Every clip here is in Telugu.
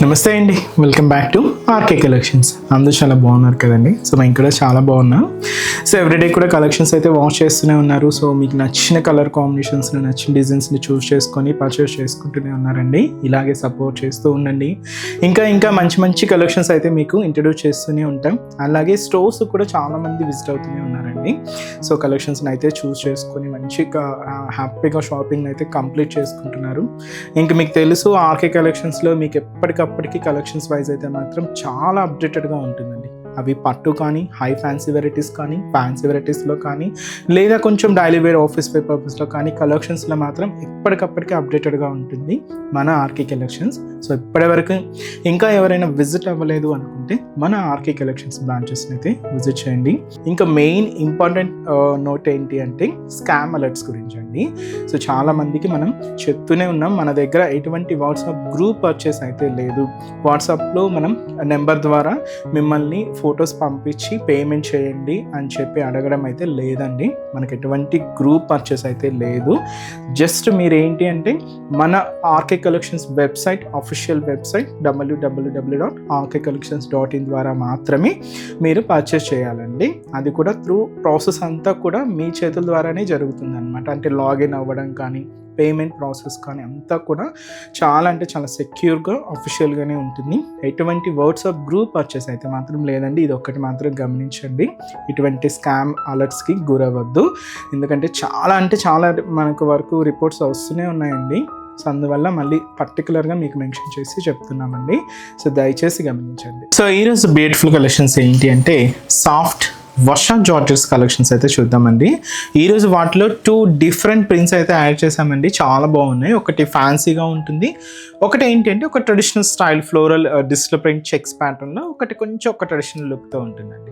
నమస్తే అండి, welcome back to RK collections. అందరూ చాలా బాగున్నారు కదండి. సో మేము కూడా చాలా బాగున్నాం. సో ఎవ్రీడే కూడా కలెక్షన్స్ అయితే వాచ్ చేస్తూనే ఉన్నారు. సో మీకు నచ్చిన కలర్ కాంబినేషన్స్ని, నచ్చిన డిజైన్స్ని చూస్ చేసుకొని పర్చేస్ చేసుకుంటూనే ఉన్నారండి. ఇలాగే సపోర్ట్ చేస్తూ ఉండండి. ఇంకా మంచి మంచి కలెక్షన్స్ అయితే మీకు ఇంట్రడ్యూస్ చేస్తూనే ఉంటాం. అలాగే స్టోర్స్ కూడా చాలామంది విజిట్ అవుతూనే ఉన్నారండి. సో కలెక్షన్స్ని అయితే చూస్ చేసుకొని మంచిగా హ్యాపీగా షాపింగ్ అయితే కంప్లీట్ చేసుకుంటున్నారు. ఇంకా మీకు తెలుసు ఆర్కే కలెక్షన్స్లో మీకు ఎప్పటికప్పటికి కలెక్షన్స్ వైజ్ అయితే మాత్రం చాలా అప్డేటెడ్గా ఉంటుందండి. అవి పట్టు కానీ, హై ఫ్యాన్సీ వెరైటీస్ కానీ, ఫ్యాన్సీ వెరైటీస్లో కానీ, లేదా కొంచెం డైలీ వేర్ ఆఫీస్ వేర్ పర్పస్లో కానీ కలెక్షన్స్లో మాత్రం ఎప్పటికప్పటికీ అప్డేటెడ్గా ఉంటుంది మన ఆర్కే కలెక్షన్స్. సో ఇప్పటివరకు ఇంకా ఎవరైనా విజిట్ అవ్వలేదు అనుకుంటే మన ఆర్కే కలెక్షన్స్ బ్రాంచెస్ని అయితే విజిట్ చేయండి. ఇంకా మెయిన్ ఇంపార్టెంట్ నోట్ ఏంటి అంటే స్కామ్ అలర్ట్స్ గురించి అండి. సో చాలామందికి మనం చెప్తూనే ఉన్నాం, మన దగ్గర ఎటువంటి వాట్సాప్ గ్రూప్ పర్చేస్ అయితే లేదు. వాట్సాప్లో మనం నెంబర్ ద్వారా మిమ్మల్ని ఫొటోస్ పంపించి పేమెంట్ చేయండి అని చెప్పి అడగడం అయితే లేదండి. మనకి ఎటువంటి గ్రూప్ పర్చేస్ అయితే లేదు. జస్ట్ మీరు ఏంటి అంటే మన RK collections website, official website www.rkcollections.in ద్వారా మాత్రమే మీరు పర్చేస్ చేయాలండి. అది కూడా త్రూ ప్రాసెస్ అంతా కూడా మీ చేతుల ద్వారానే జరుగుతుంది అనమాట. అంటే లాగిన్ అవ్వడం కానీ, పేమెంట్ ప్రాసెస్ కానీ అంతా కూడా చాలా సెక్యూర్గా అఫీషియల్గానే ఉంటుంది. ఎటువంటి వాట్సాప్ గ్రూప్ పర్చేస్ అయితే మాత్రం లేదండి. ఇది ఒక్కటి మాత్రం గమనించండి. ఇటువంటి స్కామ్ అలర్ట్స్కి గురవద్దు. ఎందుకంటే చాలా మనకు వరకు రిపోర్ట్స్ వస్తూనే ఉన్నాయండి. సో అందువల్ల మళ్ళీ పర్టికులర్గా మీకు మెన్షన్ చేసి చెప్తున్నామండి. సో దయచేసి గమనించండి. సో ఈరోజు బ్యూటిఫుల్ కలెక్షన్స్ ఏంటి అంటే సాఫ్ట్ వర్షా జార్జెట్స్ కలెక్షన్స్ అయితే చూద్దామండి. ఈరోజు వాటిలో 2 డిఫరెంట్ ప్రింట్స్ అయితే యాడ్ చేసామండి. చాలా బాగున్నాయి. ఒకటి ఫ్యాన్సీగా ఉంటుంది, ఒకటి ఏంటి అంటే ఒక traditional style floral digital print checks ప్యాటర్న్లో, ఒకటి కొంచెం ఒక ట్రెడిషనల్ లుక్తో ఉంటుందండి.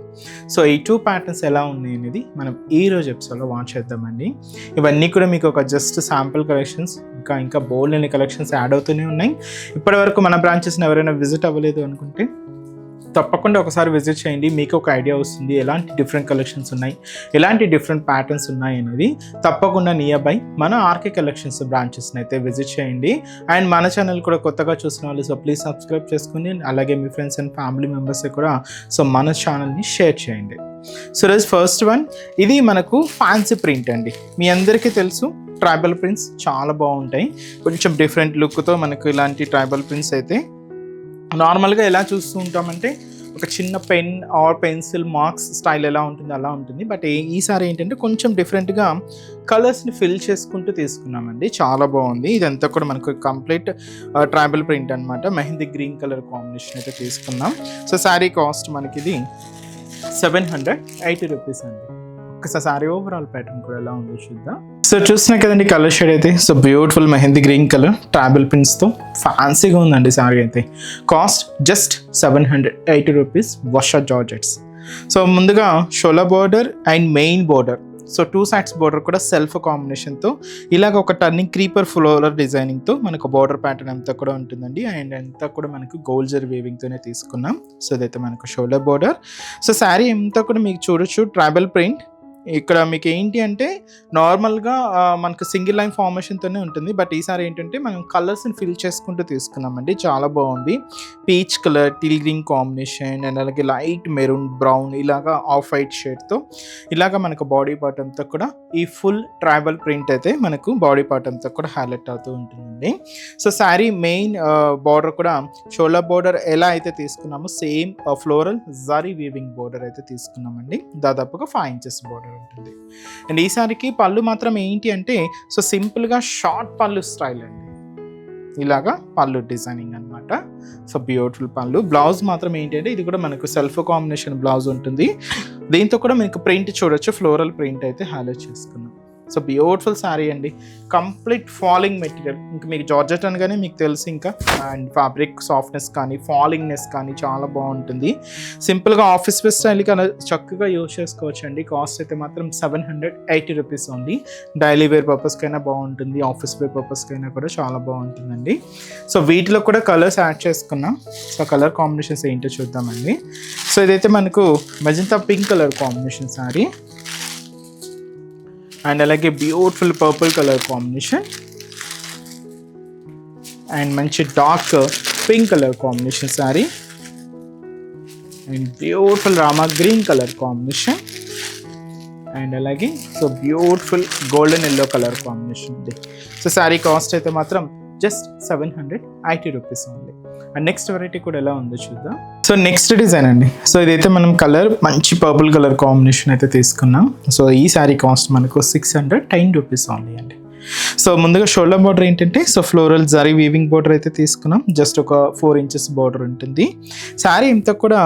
సో ఈ 2 ప్యాటర్న్స్ ఎలా ఉన్నాయి అనేది మనం ఈరోజు ఎపిసోడ్లో వాచ్ చేద్దామండి. ఇవన్నీ కూడా మీకు ఒక జస్ట్ శాంపుల్ కలెక్షన్స్, ఇంకా బోల్డ్ అనే కలెక్షన్స్ యాడ్ అవుతూనే ఉన్నాయి. ఇప్పటివరకు మన బ్రాంచెస్ని ఎవరైనా విజిట్ అవ్వలేదు అనుకుంటే తప్పకుండా ఒకసారి విజిట్ చేయండి. మీకు ఒక ఐడియా వస్తుంది ఎలాంటి డిఫరెంట్ కలెక్షన్స్ ఉన్నాయి, ఎలాంటి డిఫరెంట్ ప్యాటర్న్స్ ఉన్నాయి అనేది. తప్పకుండా నియర్ బై మన ఆర్కే కలెక్షన్స్ బ్రాంచెస్ని అయితే విజిట్ చేయండి. అండ్ మన ఛానల్ కూడా కొత్తగా చూసిన వాళ్ళు సో ప్లీజ్ సబ్స్క్రైబ్ చేసుకుని, అలాగే మీ ఫ్రెండ్స్ అండ్ ఫ్యామిలీ మెంబర్స్ కూడా సో మన ఛానల్ని షేర్ చేయండి. సో రోజు ఫస్ట్ వన్, ఇది మనకు ఫ్యాన్సీ ప్రింట్ అండి. మీ అందరికీ తెలుసు ట్రైబల్ ప్రింట్స్ చాలా బాగుంటాయి. కొంచెం డిఫరెంట్ లుక్తో మనకు ఇలాంటి ట్రైబల్ ప్రింట్స్ అయితే నార్మల్గా ఎలా చూస్తూ ఉంటామంటే ఒక చిన్న pen or pencil marks style ఎలా ఉంటుంది అలా ఉంటుంది. బట్ ఈసారి ఏంటంటే కొంచెం డిఫరెంట్గా కలర్స్ని ఫిల్ చేసుకుంటూ తీసుకున్నామండి. చాలా బాగుంది. ఇదంతా కూడా మనకు కంప్లీట్ ట్రైబల్ ప్రింట్ అనమాట. మెహందీ గ్రీన్ కలర్ కాంబినేషన్ అయితే తీసుకున్నాం. సో శారీ కాస్ట్ మనకి ఇది 780 రూపీస్ అండి. ఒకసారి శారీ ఓవరాల్ ప్యాటర్న్ కూడా ఎలా ఉందో చూద్దాం. సో చూస్తున్నా కదండి కలర్ షేడ్ అయితే. So beautiful mehndi green colour tribal ప్రింట్స్తో ఫ్యాన్సీగా ఉందండి శారీ అయితే. Cost just 780 rupees Varsha georgettes. So ముందుగా షోలా border and main border, so 2 sides border కూడా సెల్ఫ్ కాంబినేషన్తో ఇలాగ ఒక టర్నింగ్ క్రీపర్ ఫ్లోరల్ డిజైనింగ్తో మనకు బోర్డర్ ప్యాటర్న్ అంతా కూడా ఉంటుందండి. అండ్ అంతా కూడా మనకు గోల్డ్ జరీ వేవింగ్తోనే తీసుకున్నాం. సో ఇదైతే మనకు షోలా బోర్డర్. సో శారీ అంతా కూడా మీకు చూడొచ్చు ట్రైబల్ ప్రింట్. ఇక్కడ మీకు ఏంటి అంటే నార్మల్గా మనకు సింగిల్ లైన్ ఫార్మేషన్తోనే ఉంటుంది. బట్ ఈసారి ఏంటంటే మనం కలర్స్ని ఫిల్ చేసుకుంటూ తీసుకున్నామండి. చాలా బాగుంది. Peach colour, teal green combination and అలాగే లైట్ మెరూన్ బ్రౌన్ ఇలాగా ఆఫ్ వైట్ షేడ్తో ఇలాగా మనకు బాడీ పార్ట్ అంతా కూడా ఈ ఫుల్ ట్రైబల్ ప్రింట్ అయితే మనకు బాడీ పార్ట్ అంతా కూడా హైలైట్ అవుతూ ఉంటుందండి. సో శారీ మెయిన్ బార్డర్ కూడా షోలా బార్డర్ ఎలా అయితే తీసుకున్నామో same floral zari weaving border అయితే తీసుకున్నామండి. దాదాపుగా 5 ఇంచెస్ బార్డర్ ఉంటుంది. అండ్ ఈసారికి పళ్ళు మాత్రం ఏంటి అంటే సో సింపుల్గా షార్ట్ పళ్ళు స్టైల్ అండి. ఇలాగా పళ్ళు డిజైనింగ్ అనమాట. సో బ్యూటిఫుల్ పళ్ళు. బ్లౌజ్ మాత్రం ఏంటి అంటే ఇది కూడా మనకు సెల్ఫ్ కాంబినేషన్ బ్లౌజ్ ఉంటుంది. దీంతో కూడా మీకు ప్రింట్ చూడొచ్చు, ఫ్లోరల్ ప్రింట్ అయితే హైలైట్ చేసుకున్నాం. సో బ్యూటిఫుల్ శారీ అండి. Complete falling material. ఇంకా మీకు జార్జెట్ అనగానే మీకు తెలుసు ఇంకా అండ్ ఫ్యాబ్రిక్ సాఫ్ట్నెస్ కానీ ఫాలింగ్నెస్ కానీ చాలా బాగుంటుంది. సింపుల్గా ఆఫీస్ వేర్ స్టైల్కి అలా చక్కగా యూజ్ చేసుకోవచ్చు అండి. కాస్ట్ అయితే మాత్రం 780 రూపీస్ ఉంది. డైలీ వేర్ పర్పస్కైనా బాగుంటుంది, ఆఫీస్ వేర్ పర్పస్కైనా కూడా చాలా బాగుంటుందండి. సో వీటిలో కూడా కలర్స్ యాడ్ చేసుకున్నాం. సో కలర్ కాంబినేషన్స్ ఏంటో చూద్దామండి. సో ఇదైతే మనకు magenta pink colour combination sari and అలాగే beautiful purple colour combination and మంచి dark pink colour combination sari and beautiful Rama green colour combination and అలాగే so beautiful golden yellow colour combination ఉంది. సో శారీ కాస్ట్ అయితే మాత్రం జస్ట్ 780 రూపీస్ ఉంది. అండ్ నెక్స్ట్ వెరైటీ కూడా ఎలా ఉందో చూద్దాం. సో నెక్స్ట్ డిజైన్ అండి. సో ఇదైతే మనం కలర్ మంచి పర్పుల్ కలర్ కాంబినేషన్ అయితే తీసుకున్నాం. సో ఈ శారీ కాస్ట్ మనకు 610 రూపీస్ ఓన్లీ అండి. సో ముందుగా షోల్డర్ బార్డర్ ఏంటంటే so floral zari weaving border అయితే తీసుకున్నాం. జస్ట్ ఒక 4 ఇంచెస్ బార్డర్ ఉంటుంది. శారీ ఇంత కూడా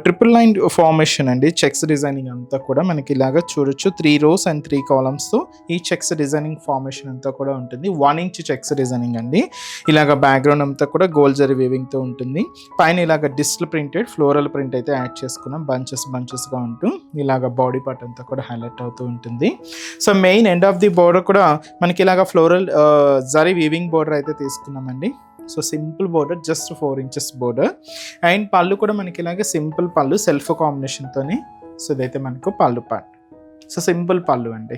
ట్రిపుల్ లైన్ ఫార్మేషన్ అండి. చెక్స్ డిజైనింగ్ అంతా కూడా మనకి ఇలాగా చూడొచ్చు. 3 rows and 3 columnsతో ఈ చెక్స్ డిజైనింగ్ ఫార్మేషన్ అంతా కూడా ఉంటుంది. 1 inch చెక్స్ డిజైనింగ్ అండి. ఇలాగ బ్యాక్గ్రౌండ్ అంతా కూడా గోల్డ్ జరీ వీవింగ్తో ఉంటుంది. పైన ఇలాగ డిజిటల్ ప్రింటెడ్ ఫ్లోరల్ ప్రింట్ అయితే యాడ్ చేసుకున్నాం. బంచెస్గా ఉంటూ ఇలాగ బాడీ పార్ట్ అంతా కూడా హైలైట్ అవుతూ ఉంటుంది. So main end of the border కూడా మనకి ఇలాగ ఫ్లోరల్ జరీ వీవింగ్ బోర్డర్ అయితే తీసుకున్నామండి. So simple border, just 4 inches border. And పళ్ళు కూడా మనకి ఇలాగే సింపుల్ పళ్ళు సెల్ఫ్ కాంబినేషన్తోనే. సో ఇదైతే మనకు పళ్ళు పార్ట్. సో సింపుల్ పళ్ళు అండి.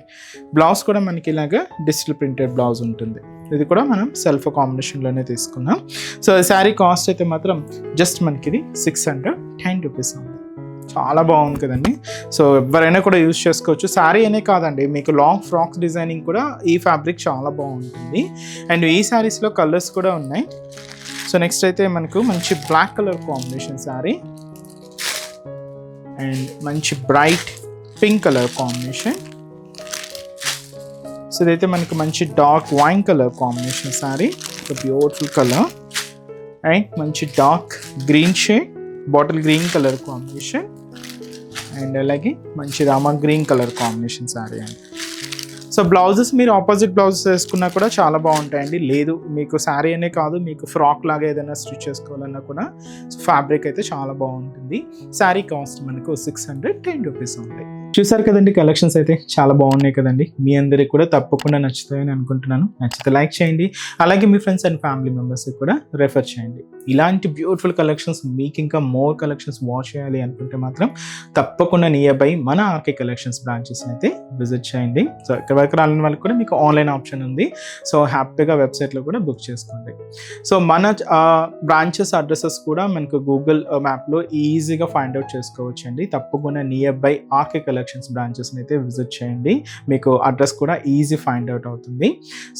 బ్లౌజ్ కూడా మనకి ఇలాగా డిజిటల్ ప్రింటెడ్ బ్లౌజ్ ఉంటుంది. ఇది కూడా మనం సెల్ఫ్ కాంబినేషన్లోనే తీసుకున్నాం. సో శారీ కాస్ట్ అయితే మాత్రం జస్ట్ మనకి ఇది 610 రూపీస్ ఉంది. చాలా బాగుంది కదండి. సో ఎవరైనా కూడా యూజ్ చేసుకోవచ్చు. శారీ అనే కాదండి, మీకు లాంగ్ ఫ్రాక్స్ డిజైనింగ్ కూడా ఈ ఫ్యాబ్రిక్ చాలా బాగుంటుంది. అండ్ ఈ శారీస్లో కలర్స్ కూడా ఉన్నాయి. సో నెక్స్ట్ అయితే మనకు మంచి black colour combination sari and మంచి bright pink colour combination. So ఇదైతే మనకు మంచి dark wine colour combination sari, beautiful colour. And మంచి dark green shade, bottle green colour combination and అలాగే మంచి Rama green colour combination sari అండి. సో బ్లౌజెస్ మీరు ఆపోజిట్ బ్లౌజెస్ వేసుకున్నా కూడా చాలా బాగుంటాయండి. లేదు మీకు శారీ అనే కాదు, మీకు ఫ్రాక్ లాగా ఏదైనా స్టిచ్ చేసుకోవాలన్నా కూడా సో ఫ్యాబ్రిక్ అయితే చాలా బాగుంటుంది. శారీ కాస్ట్ మనకు 610 రూపీస్ ఉంది. చూసారు కదండి, కలెక్షన్స్ అయితే చాలా బాగున్నాయి కదండి. మీ అందరికి కూడా తప్పకుండా నచ్చుతాయని అనుకుంటున్నాను. నచ్చితే లైక్ చేయండి, అలాగే మీ ఫ్రెండ్స్ అండ్ ఫ్యామిలీ మెంబర్స్కి కూడా రెఫర్ చేయండి. ఇలాంటి బ్యూటిఫుల్ కలెక్షన్స్ మీకు ఇంకా మోర్ కలెక్షన్స్ వాచ్ చేయాలి అనుకుంటే మాత్రం తప్పకుండా నియర్ బై మన ఆర్కే కలెక్షన్స్ బ్రాంచెస్ని అయితే విజిట్ చేయండి. సో ఇక్కడ వరకు రాని వాళ్ళకి కూడా మీకు ఆన్లైన్ ఆప్షన్ ఉంది. సో హ్యాపీగా వెబ్సైట్లో కూడా బుక్ చేసుకోండి. సో మన బ్రాంచెస్ అడ్రసెస్ కూడా మనకు గూగుల్ మ్యాప్లో ఈజీగా ఫైండ్ అవుట్ చేసుకోవచ్చు అండి. తప్పకుండా నియర్ బై ఆర్కే కలెక్షన్స్ బ్రాంచెస్ని అయితే విజిట్ చేయండి. మీకు అడ్రస్ కూడా ఈజీ ఫైండ్ అవుట్ అవుతుంది.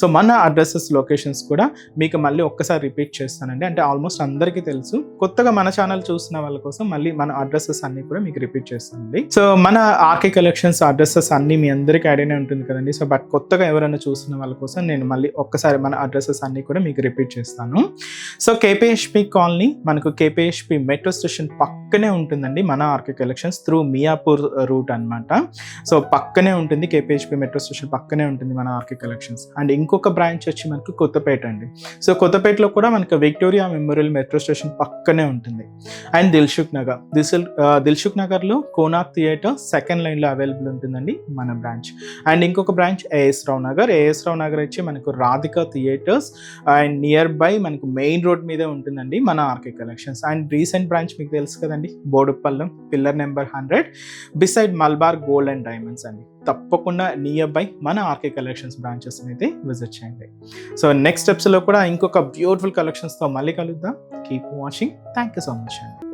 సో మన అడ్రసెస్ లొకేషన్స్ కూడా మీకు మళ్ళీ ఒక్కసారి రిపీట్ చేస్తానండి. అంటే ఆల్మోస్ట్ అందరికీ తెలుసు, కొత్తగా మన ఛానల్ చూసిన వాళ్ళ కోసం మళ్ళీ మన అడ్రసెస్ అన్ని కూడా మీకు రిపీట్ చేస్తానండి. సో మన ఆర్కే కలెక్షన్స్ అడ్రసెస్ అన్ని మీ అందరికీ ఐడియానే ఉంటుంది కదండి. సో బట్ కొత్తగా ఎవరైనా చూసిన వాళ్ళ కోసం నేను మళ్ళీ ఒక్కసారి మన అడ్రసెస్ అన్ని కూడా మీకు రిపీట్ చేస్తాను. సో కేపీహెచ్పి కాలనీ మనకు కేపీహెచ్పి మెట్రో స్టేషన్ పక్కనే ఉంటుందండి మన RK collections through Miyapur route అనమాట. సో పక్కనే ఉంటుంది, కేపీహెచ్పి మెట్రో స్టేషన్ పక్కనే ఉంటుంది మన ఆర్కే కలెక్షన్స్. అండ్ ఇంకొక బ్రాంచ్ వచ్చి మనకు కొత్తపేట అండి. సో కొత్తపేటలో కూడా మనకు విక్టోరియా మెమోరియల్ మెట్రో స్టేషన్ పక్కనే ఉంటుంది. అండ్ దిల్సుఖ్ నగర్లో కోనాక్ థియేటర్ సెకండ్ లైన్లో అవైలబుల్ ఉంటుందండి మన బ్రాంచ్. అండ్ ఇంకొక బ్రాంచ్ ఏఎస్ రావు నగర్ వచ్చి మనకు Radhika theatres and near by మనకు మెయిన్ రోడ్ మీదే ఉంటుందండి మన RK collections. And recent branch మీకు తెలుసు కదండి, బోడుపల్లం pillar number 100 beside Malabar gold and diamonds అండి. తప్పకుండా నియర్ బై మన ఆర్కే కలెక్షన్స్ బ్రాంచెస్ అయితే విజిట్ చేయండి. సో నెక్స్ట్ స్టెప్స్లో కూడా ఇంకొక బ్యూటిఫుల్ కలెక్షన్స్తో మళ్ళీ కలుద్దాం. Keep watching. Thank you so much అండి.